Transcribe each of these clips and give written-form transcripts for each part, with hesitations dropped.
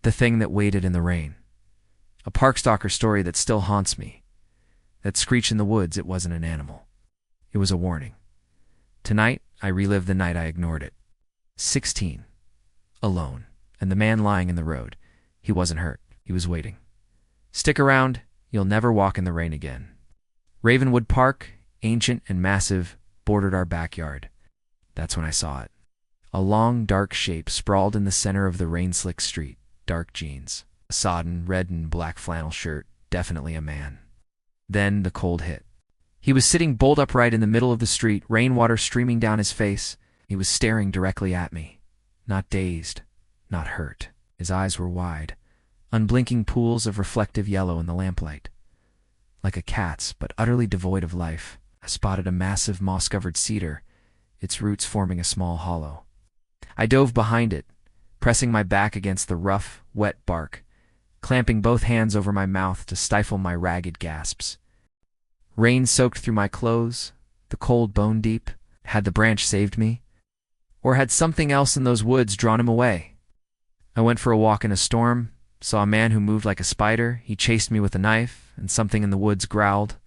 the thing that waited in the rain. A park stalker story that still haunts me. That screech in the woods, it wasn't an animal. It was a warning. Tonight, I relived the night I ignored it. 16. Alone. And the man lying in the road. He wasn't hurt. He was waiting. Stick around. You'll never walk in the rain again. Ravenwood Park, ancient and massive, bordered our backyard. That's when I saw it. A long, dark shape sprawled in the center of the rain-slick street. Dark jeans. A sodden red and black flannel shirt. Definitely a man. Then the cold hit. He was sitting bolt upright in the middle of the street, rainwater streaming down his face. He was staring directly at me. Not dazed. Not hurt. His eyes were wide. Unblinking pools of reflective yellow in the lamplight. Like a cat's, but utterly devoid of life. I spotted a massive moss-covered cedar, its roots forming a small hollow. I dove behind it, pressing my back against the rough, wet bark, clamping both hands over my mouth to stifle my ragged gasps. Rain soaked through my clothes, the cold bone deep. Had the branch saved me? Or had something else in those woods drawn him away? I went for a walk in a storm, saw a man who moved like a spider. He chased me with a knife, and something in the woods growled.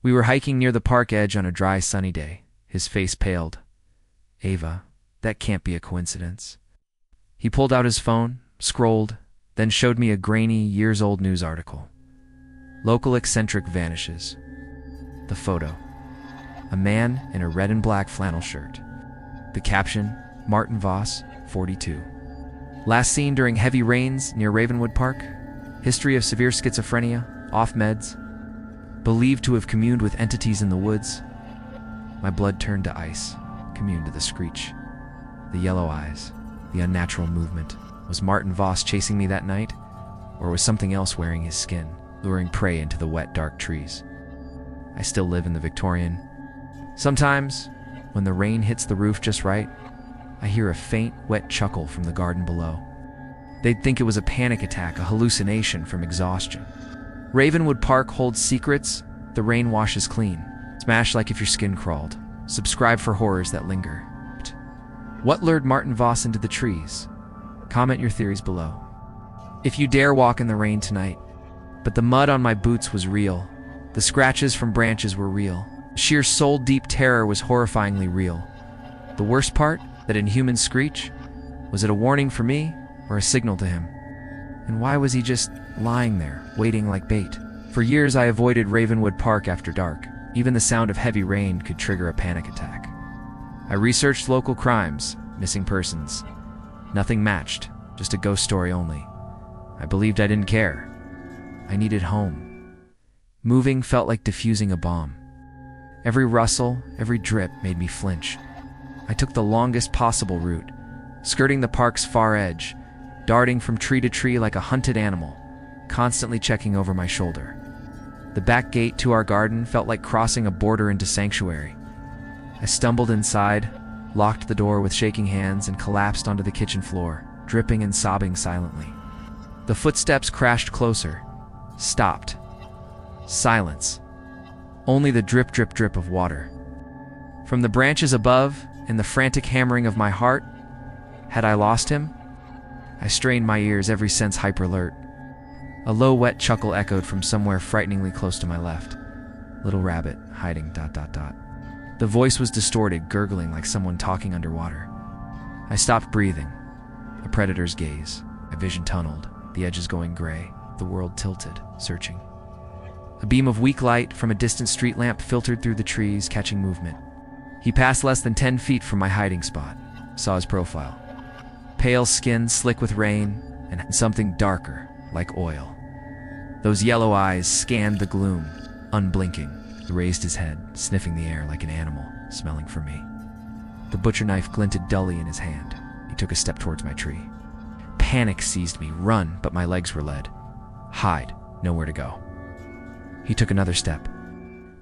We were hiking near the park edge on a dry, sunny day. His face paled. Ava, that can't be a coincidence. He pulled out his phone, scrolled, then showed me a grainy, years-old news article. Local eccentric vanishes. The photo. A man in a red and black flannel shirt. The caption, Martin Voss, 42. Last seen during heavy rains near Ravenwood Park. History of severe schizophrenia, off meds. Believed to have communed with entities in the woods. My blood turned to ice, communed to the screech. The yellow eyes, the unnatural movement. Was Martin Voss chasing me that night? Or was something else wearing his skin, luring prey into the wet, dark trees? I still live in the Victorian. Sometimes, when the rain hits the roof just right, I hear a faint, wet chuckle from the garden below. They'd think it was a panic attack, a hallucination from exhaustion. Ravenwood Park holds secrets the rain washes clean. Smash like if your skin crawled. Subscribe for horrors that linger. What lured Martin Voss into the trees? Comment your theories below. If you dare walk in the rain tonight. But the mud on my boots was real. The scratches from branches were real. Sheer soul-deep terror was horrifyingly real. The worst part, that inhuman screech, was it a warning for me or a signal to him? And why was he just lying there, waiting like bait? For years I avoided Ravenwood Park after dark. Even the sound of heavy rain could trigger a panic attack. I researched local crimes, missing persons. Nothing matched, just a ghost story only. I believed I didn't care. I needed home. Moving felt like defusing a bomb. Every rustle, every drip made me flinch. I took the longest possible route, skirting the park's far edge, darting from tree to tree like a hunted animal, constantly checking over my shoulder. The back gate to our garden felt like crossing a border into sanctuary. I stumbled inside, locked the door with shaking hands, and collapsed onto the kitchen floor, dripping and sobbing silently. The footsteps crashed closer, stopped. Silence. Only the drip, drip, drip of water. From the branches above, and the frantic hammering of my heart, had I lost him? I strained my ears, every sense hyper-alert. A low, wet chuckle echoed from somewhere frighteningly close to my left. Little rabbit, hiding, ... The voice was distorted, gurgling like someone talking underwater. I stopped breathing. A predator's gaze. My vision tunneled, the edges going gray, the world tilted, searching. A beam of weak light from a distant street lamp filtered through the trees, catching movement. He passed less than 10 feet from my hiding spot. Saw his profile. Pale skin, slick with rain, and something darker, like oil. Those yellow eyes scanned the gloom, unblinking. He raised his head, sniffing the air like an animal, smelling for me. The butcher knife glinted dully in his hand. He took a step towards my tree. Panic seized me. Run, but my legs were led. Hide, nowhere to go. He took another step.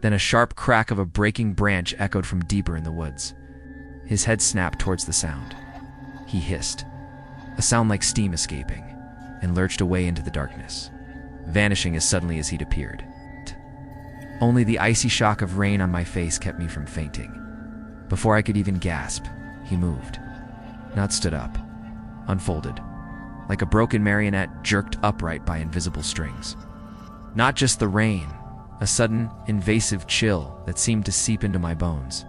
Then a sharp crack of a breaking branch echoed from deeper in the woods. His head snapped towards the sound. He hissed, a sound like steam escaping, and lurched away into the darkness, vanishing as suddenly as he'd appeared. Only the icy shock of rain on my face kept me from fainting. Before I could even gasp, he moved. Not stood up, unfolded, like a broken marionette jerked upright by invisible strings. Not just the rain, a sudden, invasive chill that seemed to seep into my bones,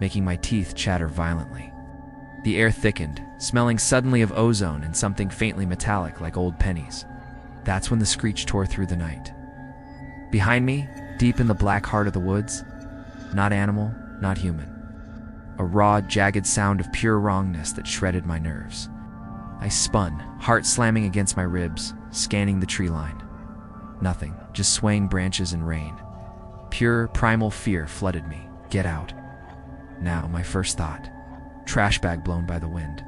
making my teeth chatter violently. The air thickened, smelling suddenly of ozone and something faintly metallic like old pennies. That's when the screech tore through the night. Behind me, deep in the black heart of the woods, not animal, not human. A raw, jagged sound of pure wrongness that shredded my nerves. I spun, heart slamming against my ribs, scanning the tree line. Nothing, just swaying branches and rain. Pure, primal fear flooded me. Get out. Now, my first thought. Trash bag blown by the wind.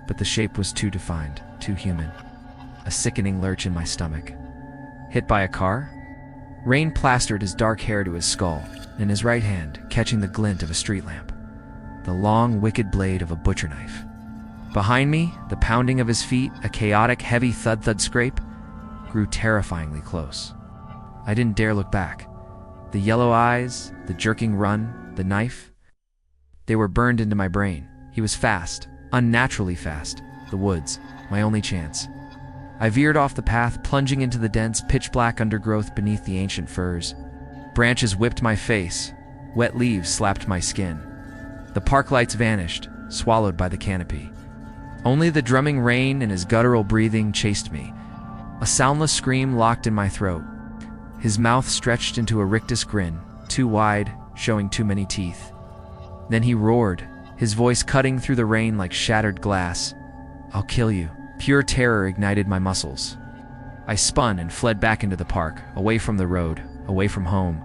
But the shape was too defined, too human. A sickening lurch in my stomach. Hit by a car? Rain plastered his dark hair to his skull, and in his right hand, catching the glint of a street lamp. The long, wicked blade of a butcher knife. Behind me, the pounding of his feet, a chaotic, heavy thud-thud scrape, grew terrifyingly close. I didn't dare look back. The yellow eyes, the jerking run, the knife, they were burned into my brain. He was fast, unnaturally fast. The woods, my only chance. I veered off the path, plunging into the dense, pitch-black undergrowth beneath the ancient firs. Branches whipped my face. Wet leaves slapped my skin. The park lights vanished, swallowed by the canopy. Only the drumming rain and his guttural breathing chased me. A soundless scream locked in my throat. His mouth stretched into a rictus grin, too wide, showing too many teeth. Then he roared, his voice cutting through the rain like shattered glass. I'll kill you. Pure terror ignited my muscles. I spun and fled back into the park, away from the road, away from home.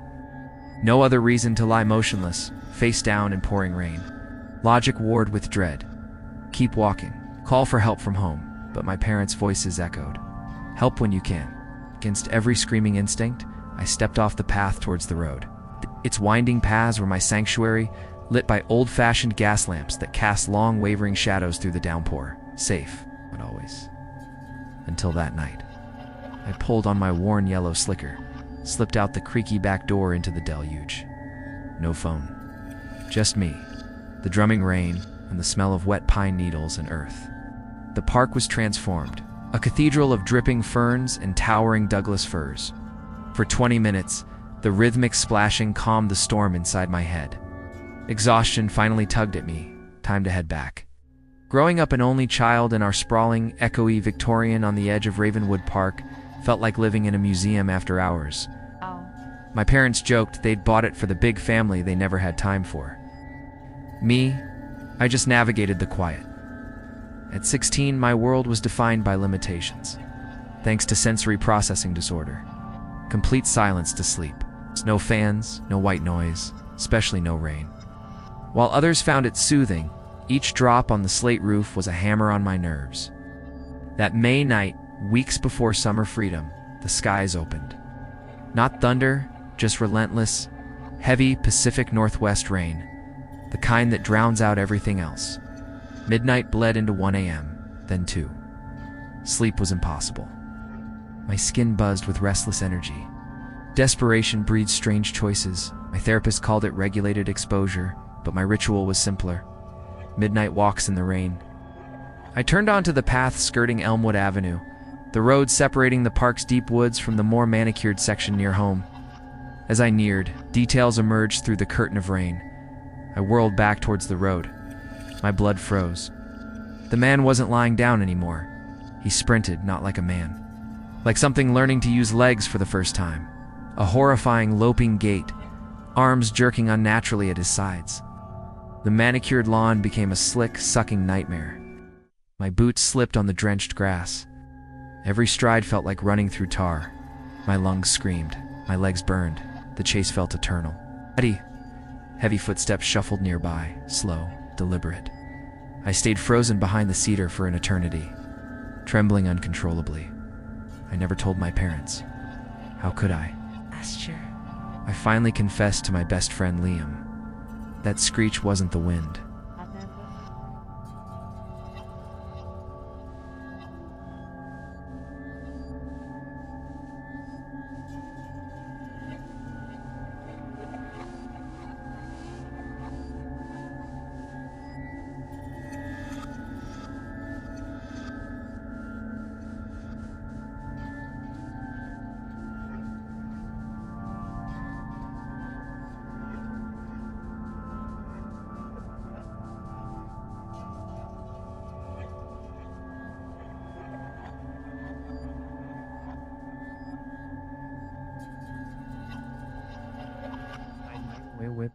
No other reason to lie motionless, face down in pouring rain. Logic warred with dread. Keep walking. Call for help from home, but my parents' voices echoed. Help when you can. Against every screaming instinct, I stepped off the path towards the road. Its winding paths were my sanctuary, lit by old-fashioned gas lamps that cast long, wavering shadows through the downpour. Safe, but always. Until that night. I pulled on my worn yellow slicker, slipped out the creaky back door into the deluge. No phone. Just me, the drumming rain, and the smell of wet pine needles and earth. The park was transformed, a cathedral of dripping ferns and towering Douglas firs. For 20 minutes, the rhythmic splashing calmed the storm inside my head. Exhaustion finally tugged at me. Time to head back. Growing up an only child in our sprawling, echoey Victorian on the edge of Ravenwood Park felt like living in a museum after hours. My parents joked they'd bought it for the big family they never had time for. Me, I just navigated the quiet. At 16, my world was defined by limitations, thanks to sensory processing disorder. Complete silence to sleep. No fans, no white noise, especially no rain. While others found it soothing, each drop on the slate roof was a hammer on my nerves. That May night, weeks before summer freedom, the skies opened. Not thunder, just relentless, heavy Pacific Northwest rain, the kind that drowns out everything else. Midnight bled into 1 a.m., then 2. Sleep was impossible. My skin buzzed with restless energy. Desperation breeds strange choices. My therapist called it regulated exposure, but my ritual was simpler. Midnight walks in the rain. I turned onto the path skirting Elmwood Avenue, the road separating the park's deep woods from the more manicured section near home. As I neared, details emerged through the curtain of rain. I whirled back towards the road. My blood froze. The man wasn't lying down anymore. He sprinted, not like a man. Like something learning to use legs for the first time. A horrifying, loping gait, arms jerking unnaturally at his sides. The manicured lawn became a slick, sucking nightmare. My boots slipped on the drenched grass. Every stride felt like running through tar. My lungs screamed. My legs burned. The chase felt eternal. Eddie! Heavy footsteps shuffled nearby, slow, deliberate. I stayed frozen behind the cedar for an eternity, trembling uncontrollably. I never told my parents. How could I? I finally confessed to my best friend Liam. That screech wasn't the wind. with